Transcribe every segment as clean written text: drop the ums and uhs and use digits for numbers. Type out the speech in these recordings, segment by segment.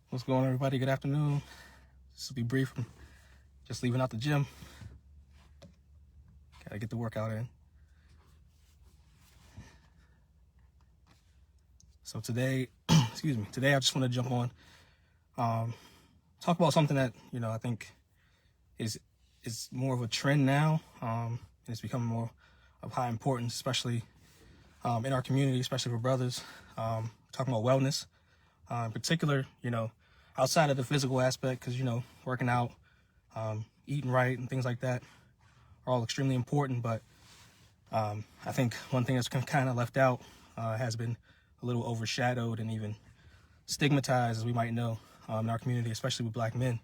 What's going on, everybody? Good afternoon. This will be brief. I'm just leaving out the gym. Gotta get the workout in. So today, today I just want to jump on, talk about something that, I think is more of a trend now, and it's becoming more of high importance, especially in our community, especially for brothers. Talking about wellness, in particular, outside of the physical aspect, because, working out, eating right and things like that are all extremely important. But I think one thing that's kind of left out has been a little overshadowed and even stigmatized, as we might know, in our community, especially with Black men,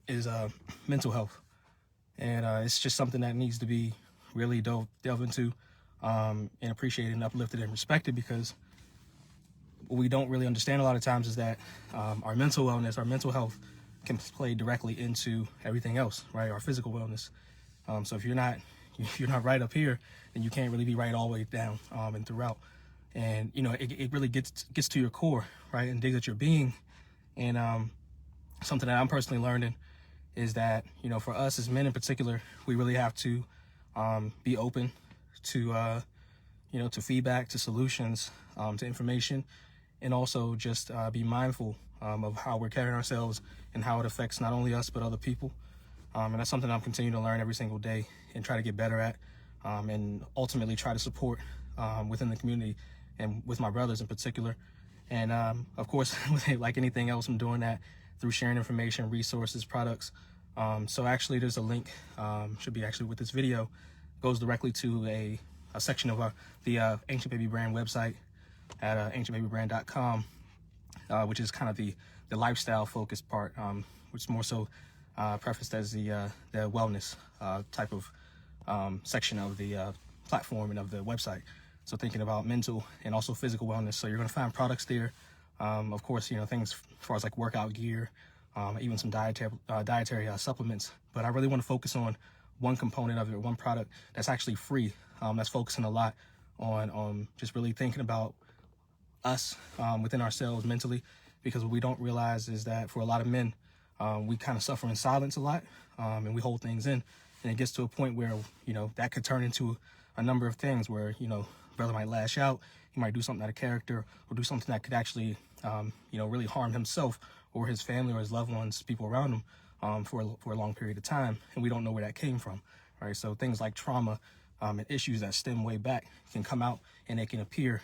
is mental health. And it's just something that needs to be really delve into and appreciated and uplifted and respected, because what we don't really understand a lot of times is that our mental wellness, our mental health can play directly into everything else, right? Our physical wellness. So if you're not right up here, then you can't really be right all the way down and throughout. And, it really gets to your core, right? And digs at your being. And something that I'm personally learning is that, for us as men in particular, we really have to be open to, to feedback, to solutions, to information, and also just be mindful of how we're carrying ourselves and how it affects not only us, but other people. And that's something I'm continuing to learn every single day and try to get better at, and ultimately try to support within the community and with my brothers in particular. And of course, like anything else, I'm doing that through sharing information, resources, products. So actually there's a link, should be actually with this video, goes directly to a section of the Ancient Baby Brand website at ancientbabybrand.com, which is kind of the lifestyle focused part, which is more so prefaced as the wellness type of section of the platform and of the website. So thinking about mental and also physical wellness. So you're going to find products there. Of course, things as far as like workout gear, even some dietary supplements. But I really want to focus on one component of it, one product that's actually free. That's focusing a lot on just really thinking about us within ourselves mentally, because what we don't realize is that for a lot of men, we kind of suffer in silence a lot, and we hold things in, and it gets to a point where that could turn into a number of things where brother might lash out, he might do something out of character, or do something that could actually really harm himself or his family or his loved ones, people around him, for a long period of time, and we don't know where that came from, right? So things like trauma and issues that stem way back can come out, and they can appear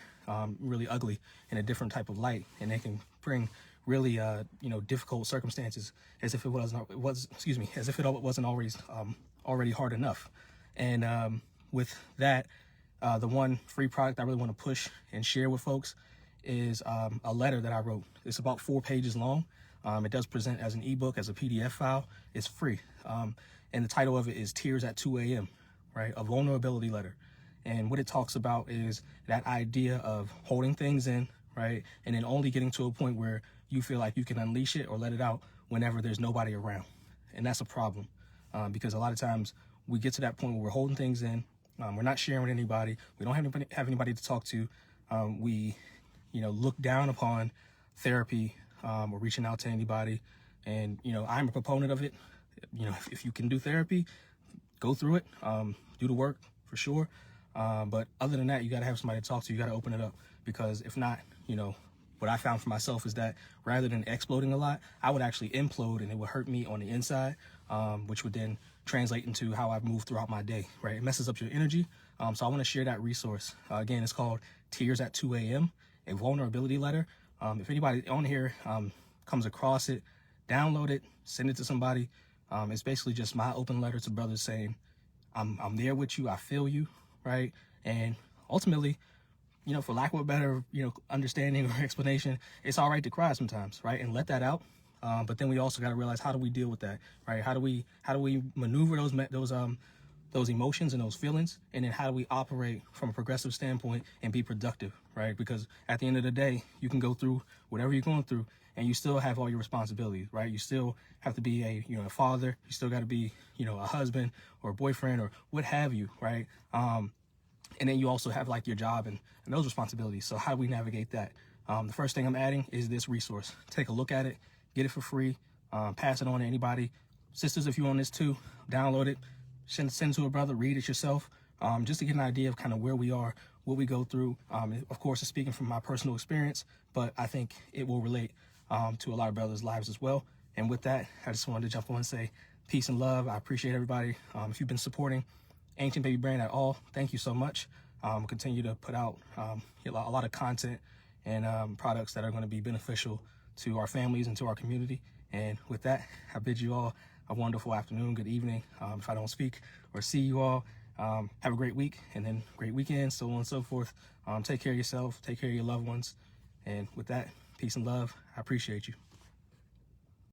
really ugly in a different type of light, and they can bring really difficult circumstances as if it wasn't already hard enough. And with that, the one free product I really want to push and share with folks is a letter that I wrote. It's about 4 pages long. It does present as an ebook, as a PDF file. It's free, and the title of it is Tears at 2 a.m., right? A vulnerability letter. And what it talks about is that idea of holding things in, right? And then only getting to a point where you feel like you can unleash it or let it out whenever there's nobody around. And that's a problem, because a lot of times we get to that point where we're holding things in. We're not sharing with anybody. We don't have anybody to talk to. We, look down upon therapy or reaching out to anybody. And, I'm a proponent of it. If you can do therapy, go through it, do the work for sure. But other than that, you got to have somebody to talk to. You got to open it up, because if not, what I found for myself is that rather than exploding a lot, I would actually implode, and it would hurt me on the inside, which would then translate into how I move throughout my day, right? It messes up your energy. So I want to share that resource. Again, it's called Tears at 2 a.m., a vulnerability letter. If anybody on here comes across it, download it, send it to somebody. It's basically just my open letter to brothers saying, I'm there with you, I feel you, right? And ultimately, for lack of a better, understanding or explanation, it's all right to cry sometimes, right? And let that out. But then we also got to realize, how do we deal with that, right? How do we maneuver those emotions and those feelings, and then how do we operate from a progressive standpoint and be productive, right? Because at the end of the day, you can go through whatever you're going through, and you still have all your responsibilities, right? You still have to be a father. You still got to be a husband or a boyfriend or what have you, right? And then you also have like your job and those responsibilities. So how do we navigate that? The first thing I'm adding is this resource. Take a look at it, get it for free, pass it on to anybody. Sisters, if you own this too, download it, send it to a brother, read it yourself, just to get an idea of kind of where we are, what we go through. Of course, it's speaking from my personal experience, but I think it will relate to a lot of brothers' lives as well. And with that, I just wanted to jump on and say peace and love. I appreciate everybody. If you've been supporting Ancient Baby Brand at all, thank you so much. We'll continue to put out a lot of content and products that are going to be beneficial to our families and to our community. And with that, I bid you all a wonderful afternoon, good evening. If I don't speak or see you all, have a great week and then great weekend, so on and so forth. Take care of yourself, take care of your loved ones. And with that, peace and love. I appreciate you.